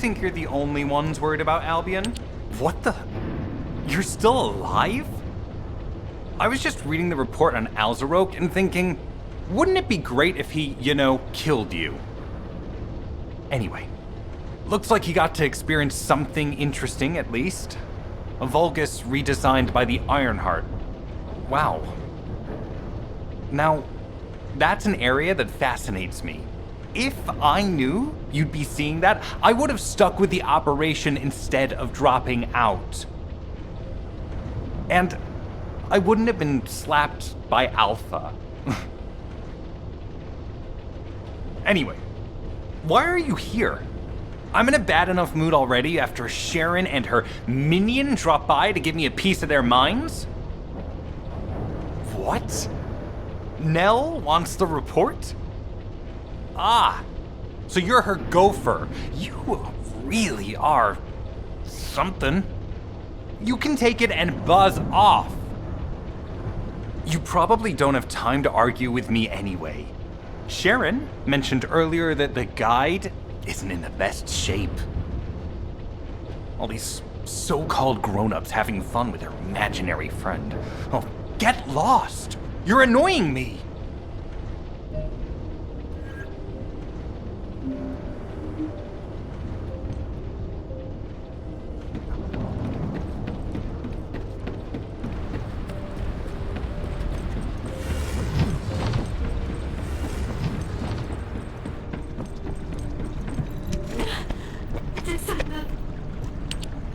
think you're the only ones worried about Albion? What the? You're still alive? I was just reading the report on Alzarok and thinking, wouldn't it be great if he, killed you? Anyway, looks like he got to experience something interesting at least. A Vulgus redesigned by the Ironheart. Wow. Now, that's an area that fascinates me. If I knew you'd be seeing that, I would have stuck with the operation instead of dropping out. And I wouldn't have been slapped by Alpha. Anyway, why are you here? I'm in a bad enough mood already after Sharon and her minion drop by to give me a piece of their minds? What? Nell wants the report? Ah, so you're her gopher. You really are something. You can take it and buzz off. You probably don't have time to argue with me anyway. Sharon mentioned earlier that the guide isn't in the best shape. All these so-called grown-ups having fun with their imaginary friend. Oh, get lost! You're annoying me!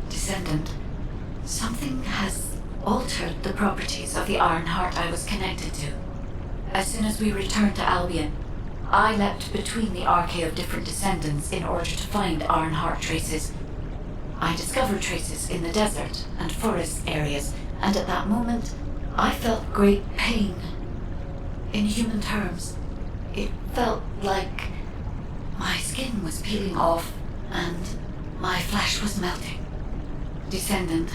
Descendant, something has altered the properties of the Ironheart I was connected to. As soon as we returned to Albion, I leapt between the arcade of different descendants in order to find Ironheart traces. I discovered traces in the desert and forest areas, and at that moment, I felt great pain. In human terms, it felt like my skin was peeling off and my flesh was melting. Descendant,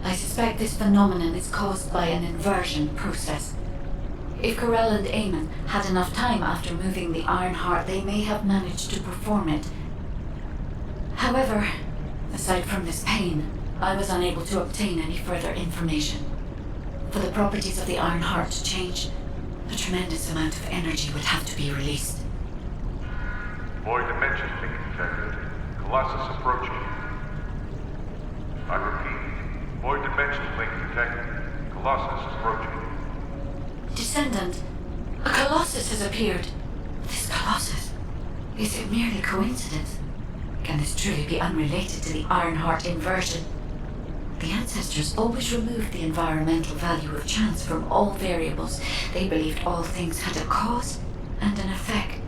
I suspect this phenomenon is caused by an inversion process. If Corell and Eamon had enough time after moving the Ironheart, they may have managed to perform it. However, aside from this pain, I was unable to obtain any further information. For the properties of the Ironheart to change, a tremendous amount of energy would have to be released. Void dimension link detected. Colossus approaching. I repeat, void dimension link detected. Colossus approaching. Descendant, a Colossus has appeared. This Colossus, is it merely coincidence? Can this truly be unrelated to the Ironheart inversion? The ancestors always removed the environmental value of chance from all variables. They believed all things had a cause and an effect.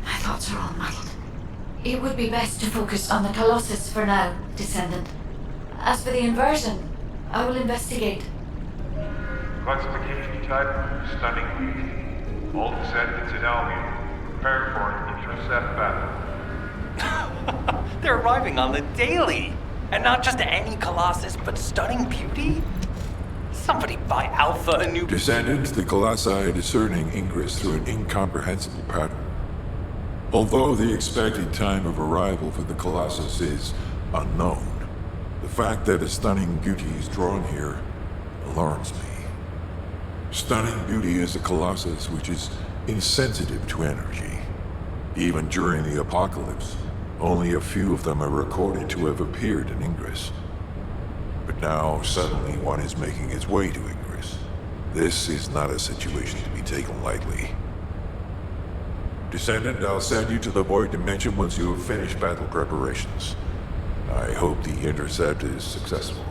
My thoughts are all muddled. It would be best to focus on the Colossus for now, Descendant. As for the inversion, I will investigate. Classification type, stunning beauty. All descendants in Albion. Prepare for an intercept battle. They're arriving on the daily! And not just any Colossus, but stunning beauty? Somebody buy Alpha a new... Descendant, the Colossi are discerning ingress through an incomprehensible pattern. Although the expected time of arrival for the Colossus is unknown, the fact that a stunning beauty is drawn here alarms me. Stunning beauty is a Colossus which is insensitive to energy. Even during the apocalypse, only a few of them are recorded to have appeared in Ingress. But now, suddenly, one is making its way to Ingress. This is not a situation to be taken lightly. Descendant, I'll send you to the Void Dimension once you have finished battle preparations. I hope the intercept is successful.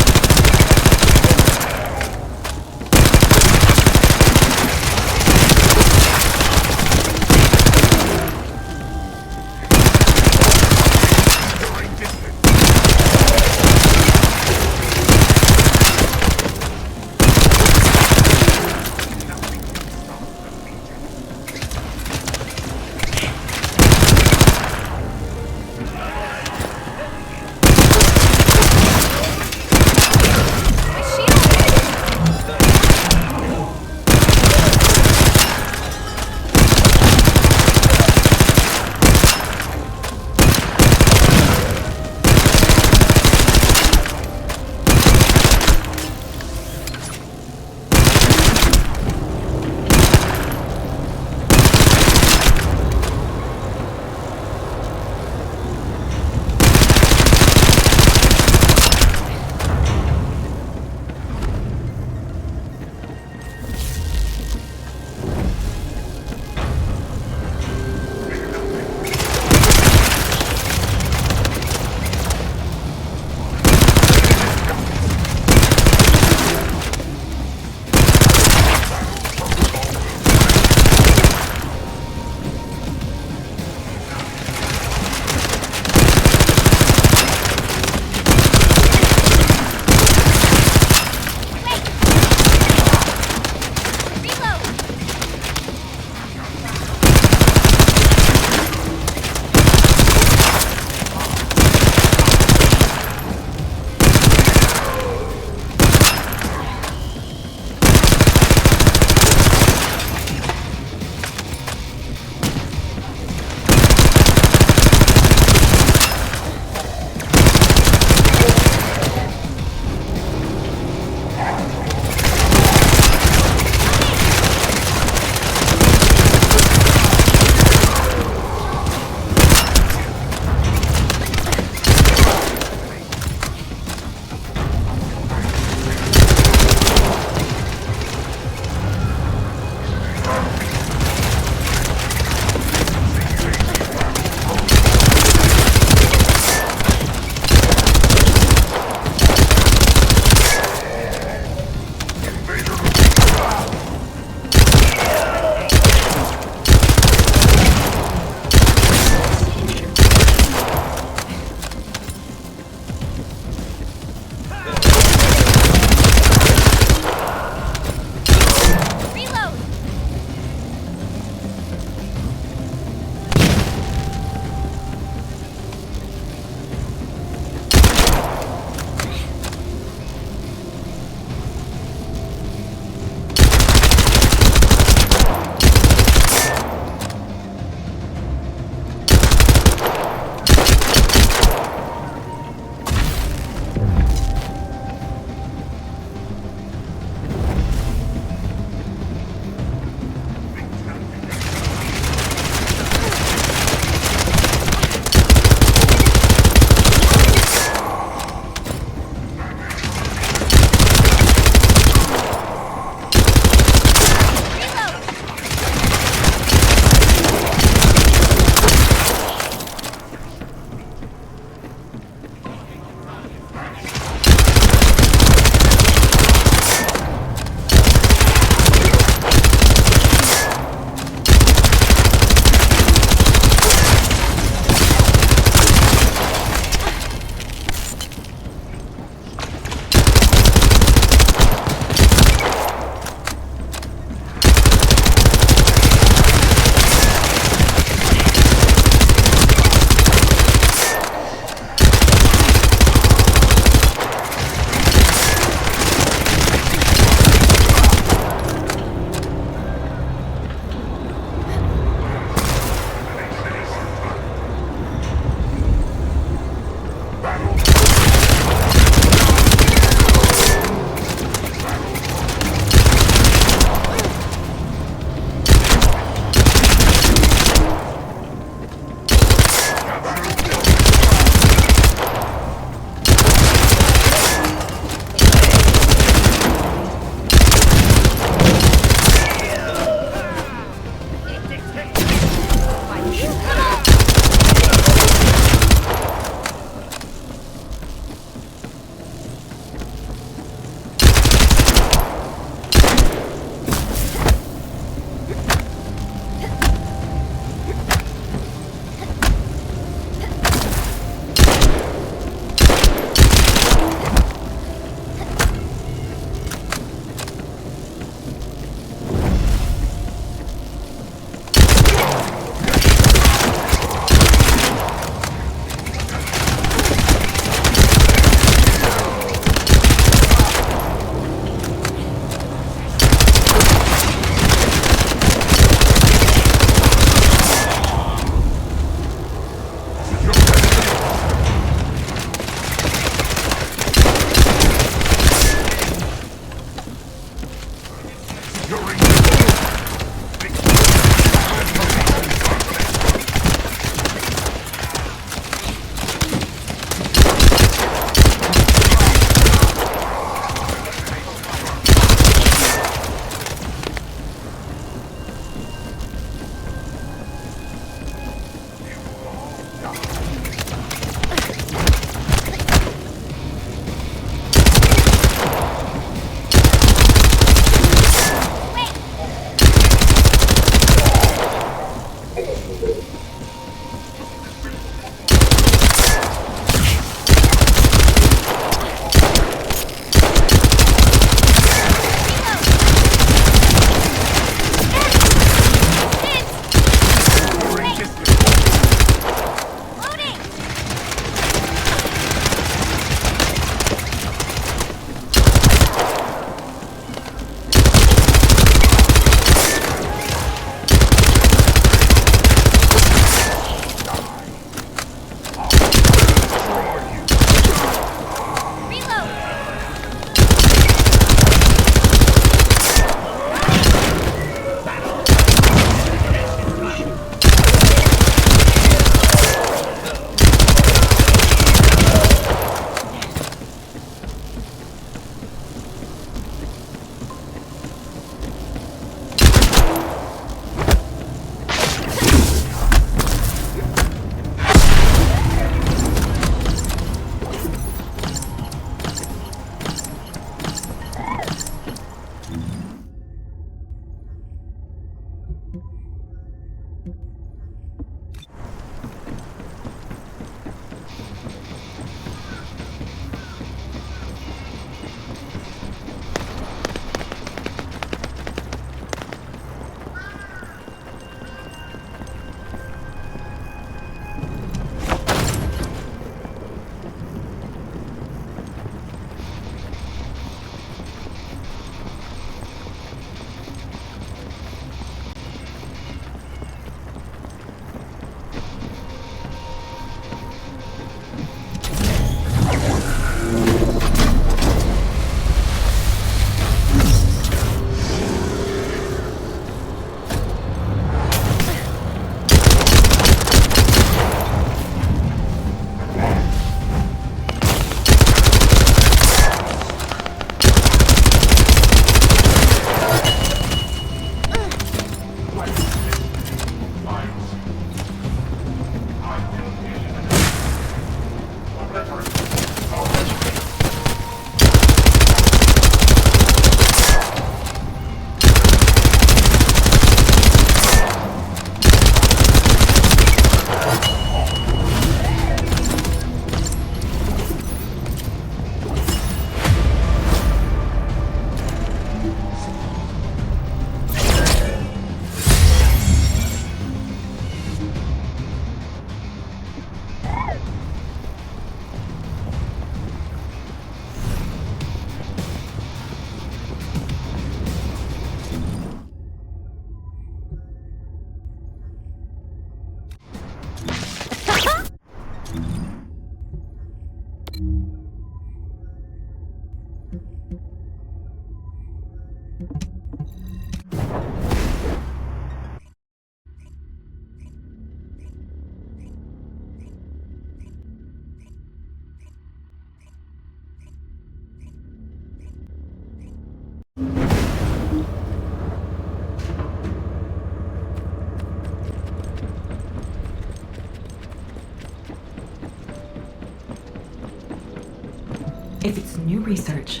If it's new research,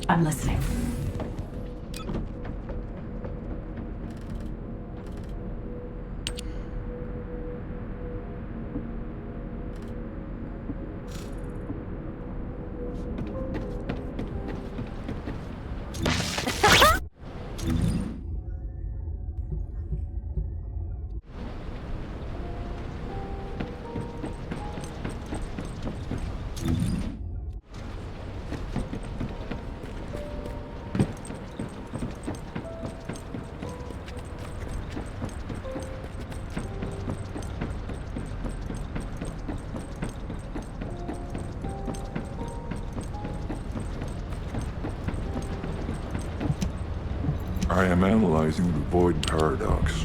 I'm listening. I am analyzing the void paradox.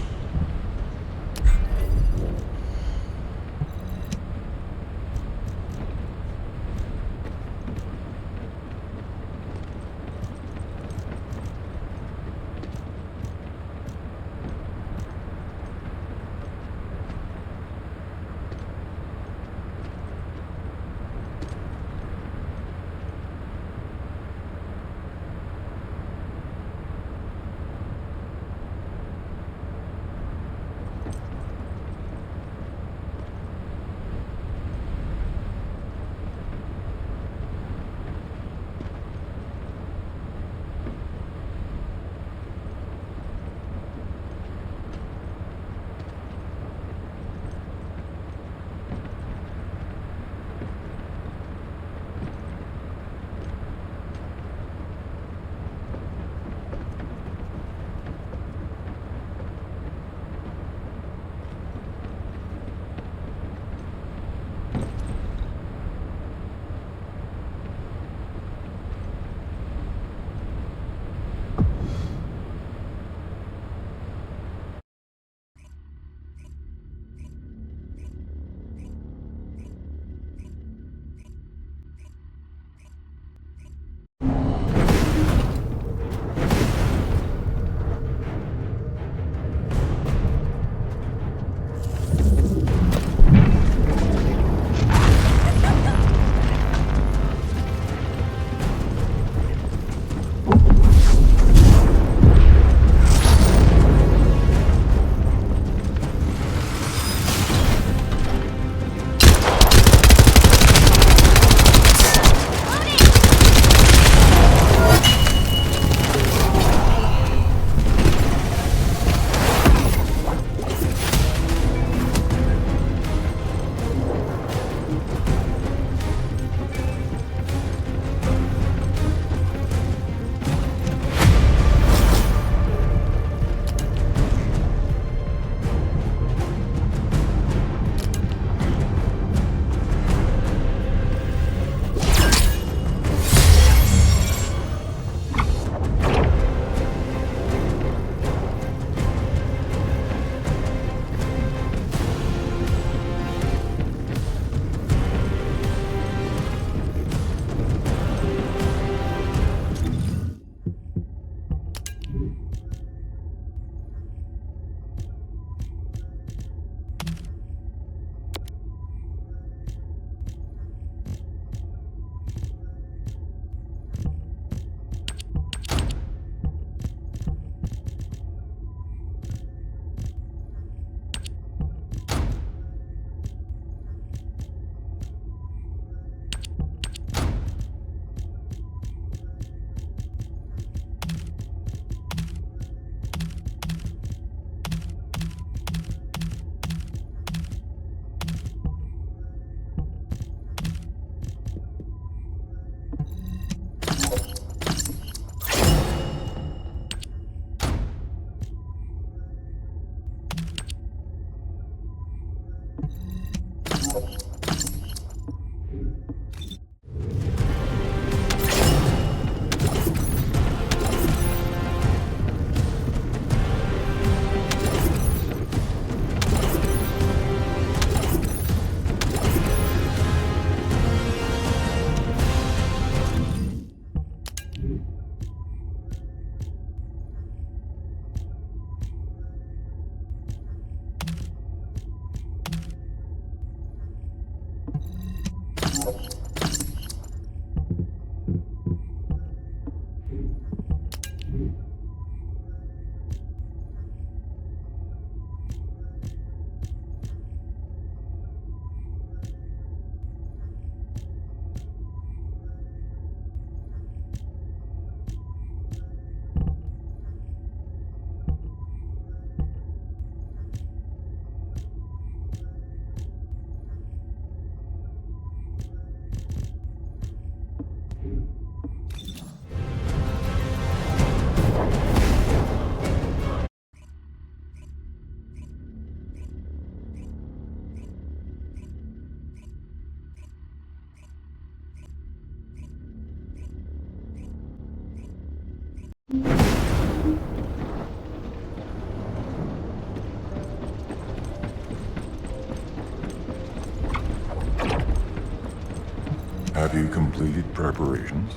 Have you completed preparations?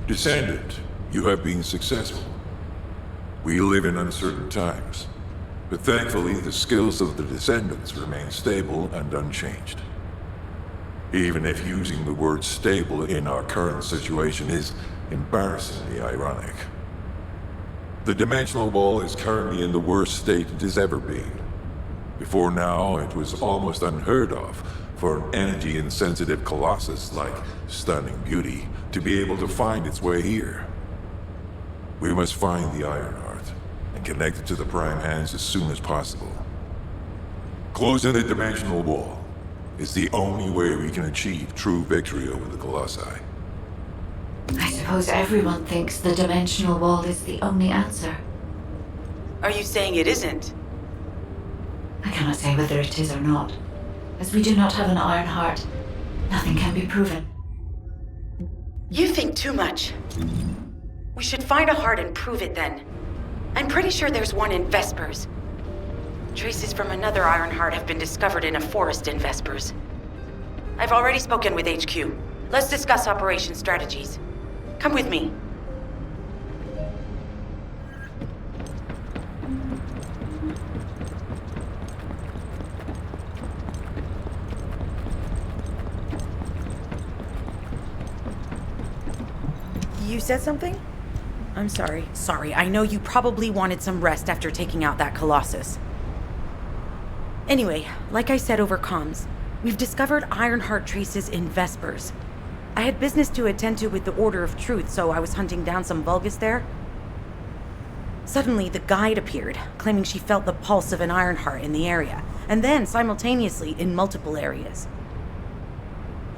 Descendant, you have been successful. We live in uncertain times, but thankfully the skills of the Descendants remain stable and unchanged. Even if using the word stable in our current situation is embarrassingly ironic. The dimensional wall is currently in the worst state it has ever been. Before now, it was almost unheard of for an energy-insensitive colossus like Stunning Beauty to be able to find its way here. We must find the Ironheart and connect it to the Prime Hands as soon as possible. Closing the dimensional wall is the only way we can achieve true victory over the Colossi. I suppose everyone thinks the dimensional wall is the only answer. Are you saying it isn't? I cannot say whether it is or not. As we do not have an Ironheart, nothing can be proven. You think too much. We should find a heart and prove it then. I'm pretty sure there's one in Vespers. Traces from another Ironheart have been discovered in a forest in Vespers. I've already spoken with HQ. Let's discuss operation strategies. Come with me. You said something? I'm sorry. Sorry, I know you probably wanted some rest after taking out that Colossus. Anyway, like I said over comms, we've discovered Ironheart traces in Vespers. I had business to attend to with the Order of Truth, so I was hunting down some Vulgus there. Suddenly, the guide appeared, claiming she felt the pulse of an Ironheart in the area, and then simultaneously in multiple areas.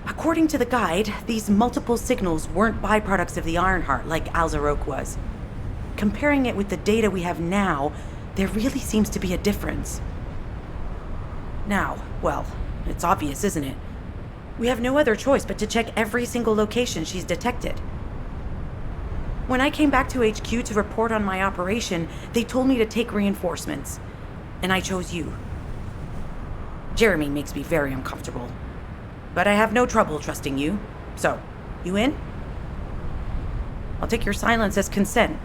According to the guide, these multiple signals weren't byproducts of the Ironheart like Alzarok was. Comparing it with the data we have now, there really seems to be a difference. Now, well, it's obvious, isn't it? We have no other choice but to check every single location she's detected. When I came back to HQ to report on my operation, they told me to take reinforcements, and I chose you. Jeremy makes me very uncomfortable. But I have no trouble trusting you. So, you in? I'll take your silence as consent.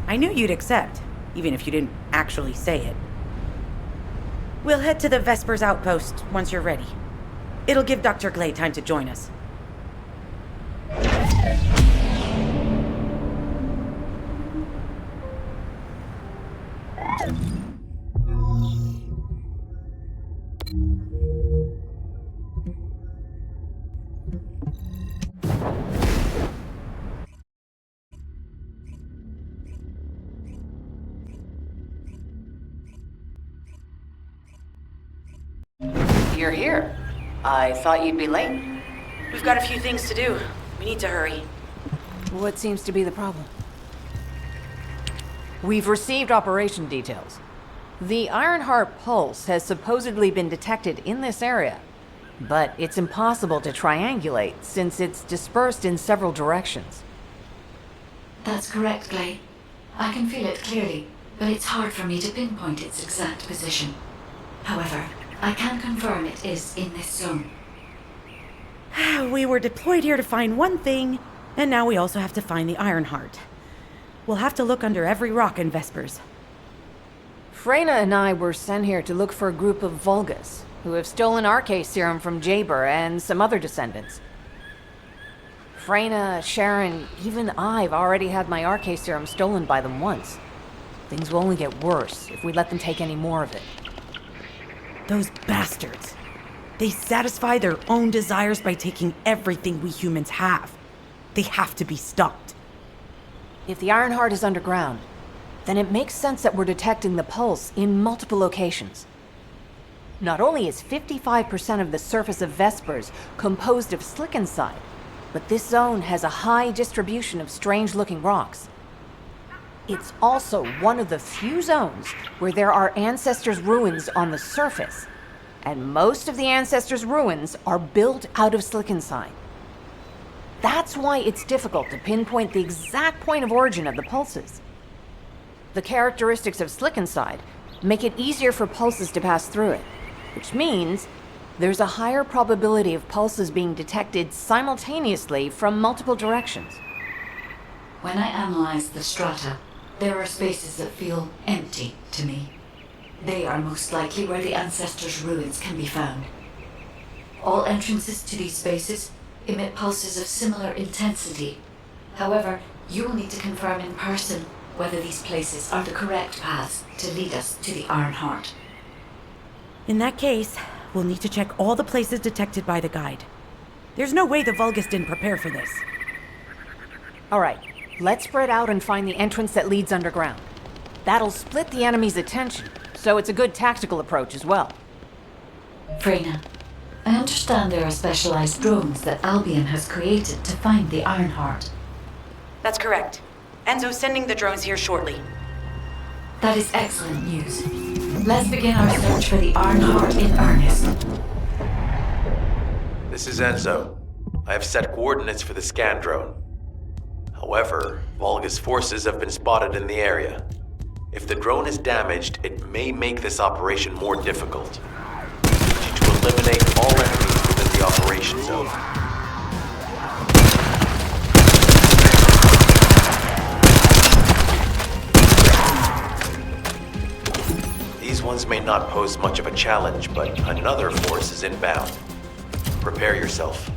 I knew you'd accept, even if you didn't actually say it. We'll head to the Vespers outpost once you're ready. It'll give Dr. Glay time to join us. You're here. I thought you'd be late. We've got a few things to do. We need to hurry. What seems to be the problem? We've received operation details. The Ironheart pulse has supposedly been detected in this area, but it's impossible to triangulate since it's dispersed in several directions. That's correct, Glay. I can feel it clearly, but it's hard for me to pinpoint its exact position. However, I can confirm it is in this zone. We were deployed here to find one thing, and now we also have to find the Ironheart. We'll have to look under every rock in Vespers. Freyna and I were sent here to look for a group of Vulgus, who have stolen Arcane serum from Jaber and some other descendants. Freyna, Sharon, even I've already had my Arcane serum stolen by them once. Things will only get worse if we let them take any more of it. Those bastards. They satisfy their own desires by taking everything we humans have. They have to be stopped. If the Ironheart is underground, then it makes sense that we're detecting the pulse in multiple locations. Not only is 55% of the surface of Vespers composed of slickenside, but this zone has a high distribution of strange-looking rocks. It's also one of the few zones where there are ancestors' ruins on the surface, and most of the ancestors' ruins are built out of slickenside. That's why it's difficult to pinpoint the exact point of origin of the pulses. The characteristics of Slick Inside make it easier for pulses to pass through it, which means there's a higher probability of pulses being detected simultaneously from multiple directions. When I analyze the strata, there are spaces that feel empty to me. They are most likely where the ancestors' ruins can be found. All entrances to these spaces emit pulses of similar intensity. However, you will need to confirm in person whether these places are the correct paths to lead us to the Iron Heart. In that case, we'll need to check all the places detected by the guide. There's no way the Vulgus didn't prepare for this. All right, let's spread out and find the entrance that leads underground. That'll split the enemy's attention, so it's a good tactical approach as well. Freyna, I understand there are specialized drones that Albion has created to find the Iron Heart. That's correct. Enzo's sending the drones here shortly. That is excellent news. Let's begin our search for the Iron Heart in earnest. This is Enzo. I have set coordinates for the scan drone. However, Vulgus forces have been spotted in the area. If the drone is damaged, it may make this operation more difficult. We need you to eliminate all enemies within the operation zone. These ones may not pose much of a challenge, but another force is inbound. Prepare yourself.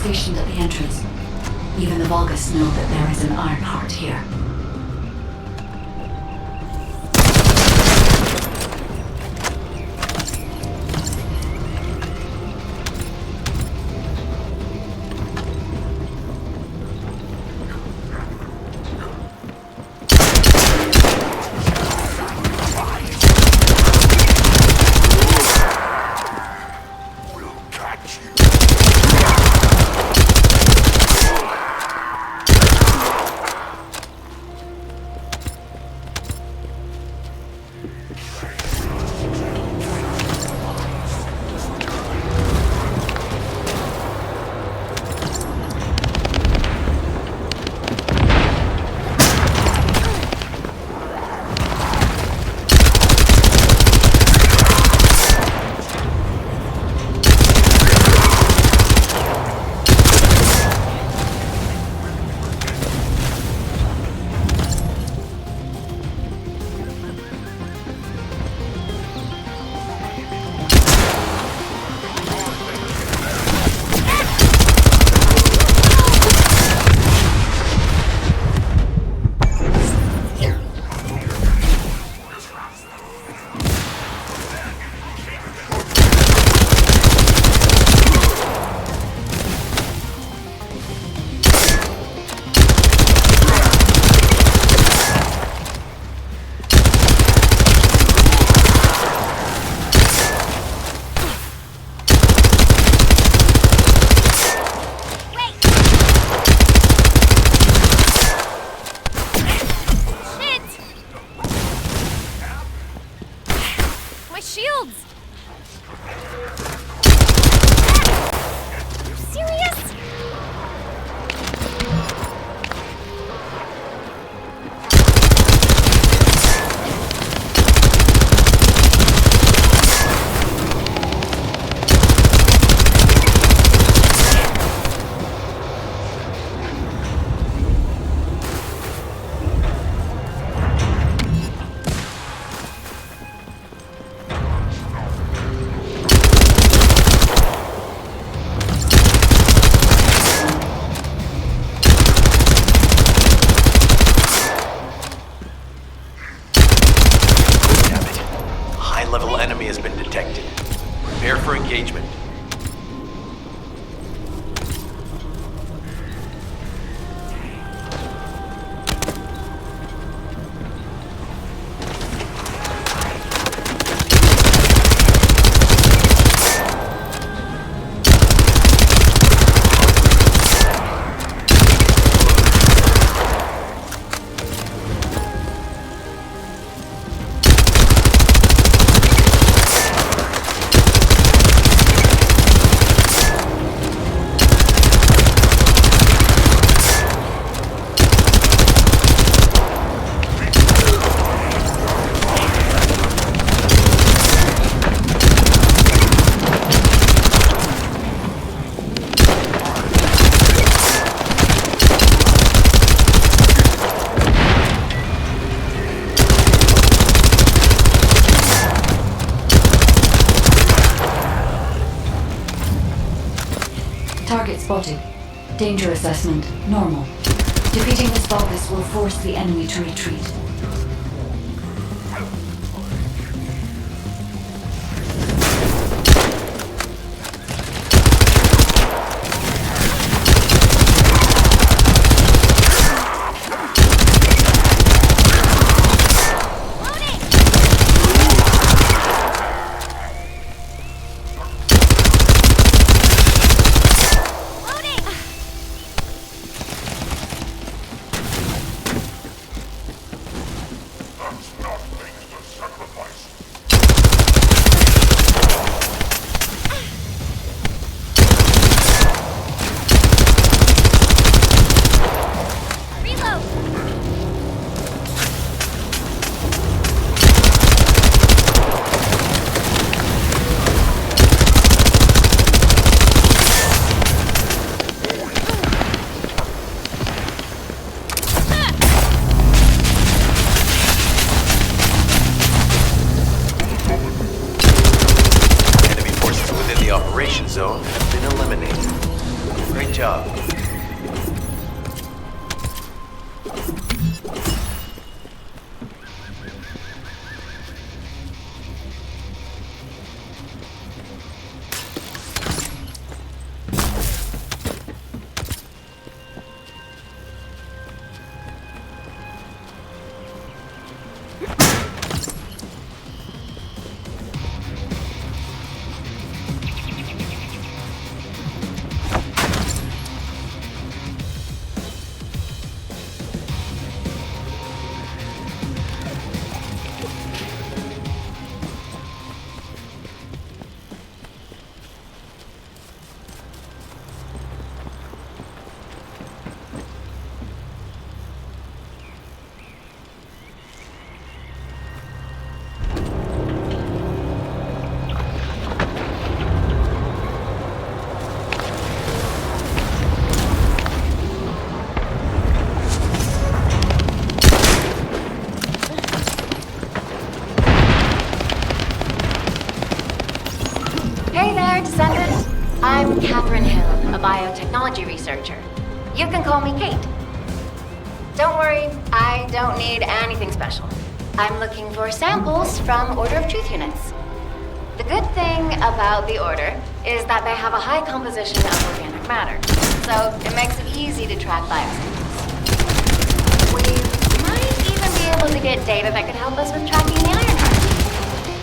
Stationed at the entrance. Even the Vulgus know that there is an Iron Heart here. high-level enemy has been detected. Prepare for engagement. Target spotted. Danger assessment, normal. Defeating this Vulgus will force the enemy to retreat. Zone has been eliminated. Great job. I'm Catherine Hill, a biotechnology researcher. You can call me Kate. Don't worry, I don't need anything special. I'm looking for samples from Order of Truth units. The good thing about the Order is that they have a high composition of organic matter, so it makes it easy to track biosamples. We might even be able to get data that could help us with tracking the Ironheart.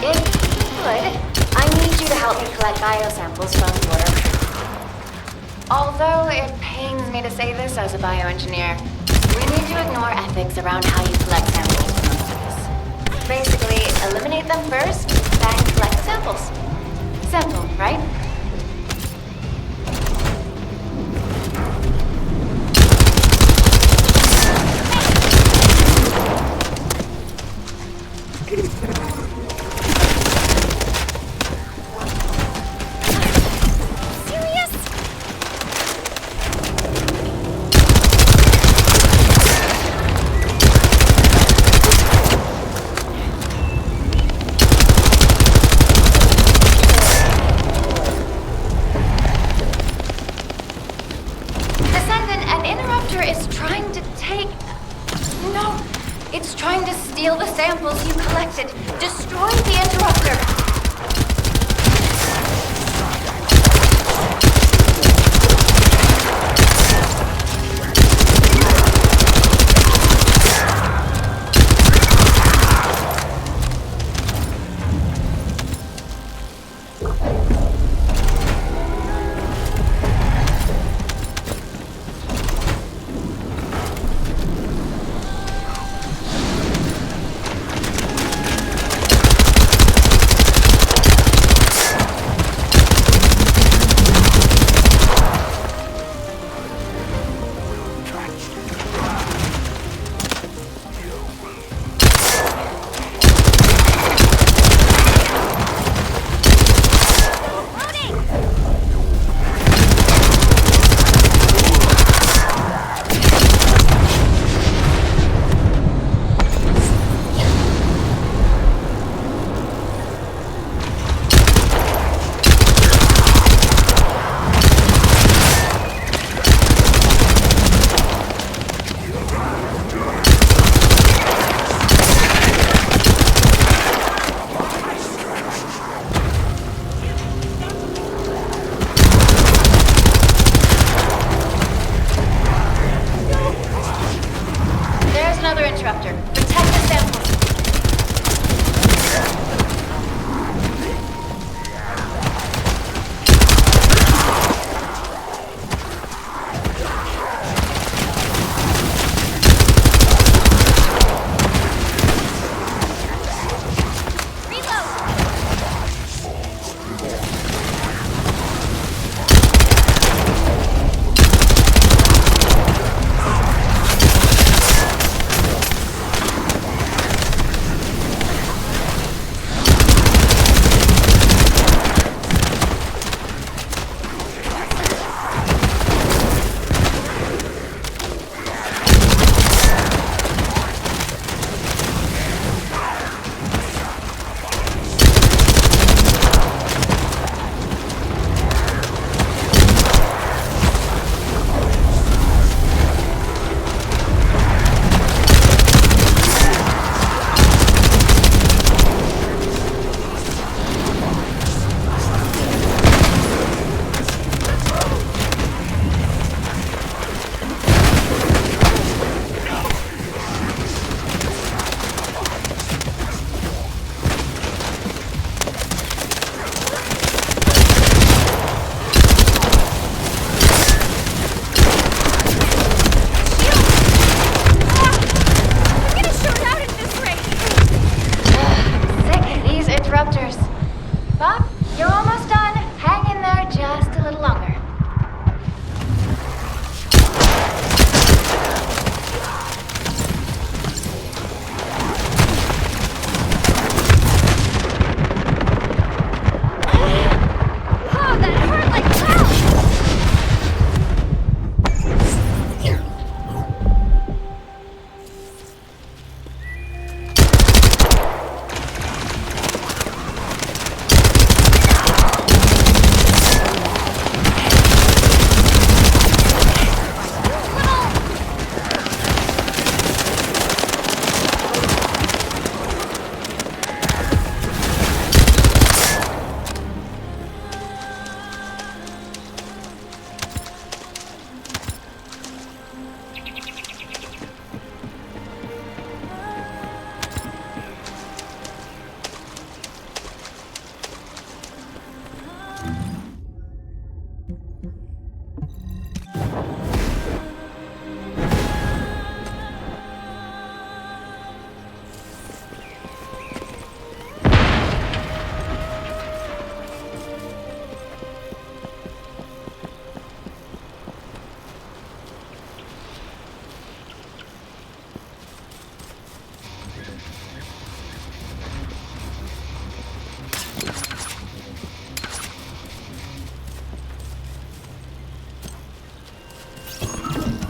If you could, I need you to help me collect biosamples from the Order of Truth. Although it pains me to say this as a bioengineer, we need to ignore ethics around how you collect samples from monsters. Basically, eliminate them first, then collect the samples. Simple, right? It's trying to steal the samples you collected. Destroy the interrupter.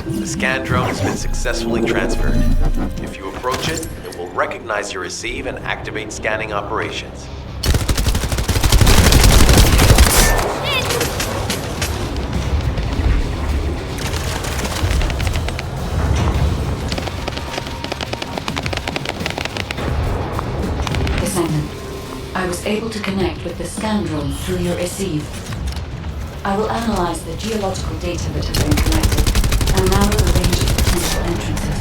The scan drone has been successfully transferred. If you approach it, it will recognize your receive and activate scanning operations. able to connect with the scan drone through your receive. I will analyze the geological data that has been collected and narrow the range of potential entrances.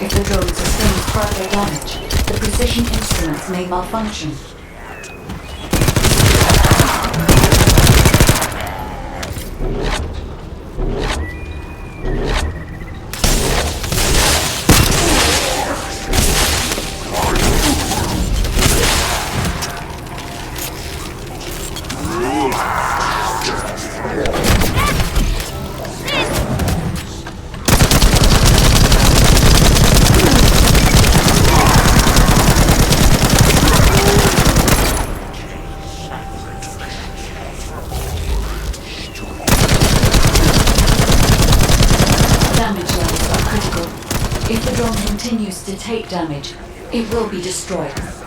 If the drone sustains further damage, the precision instruments may malfunction. If the drone continues to take damage, it will be destroyed.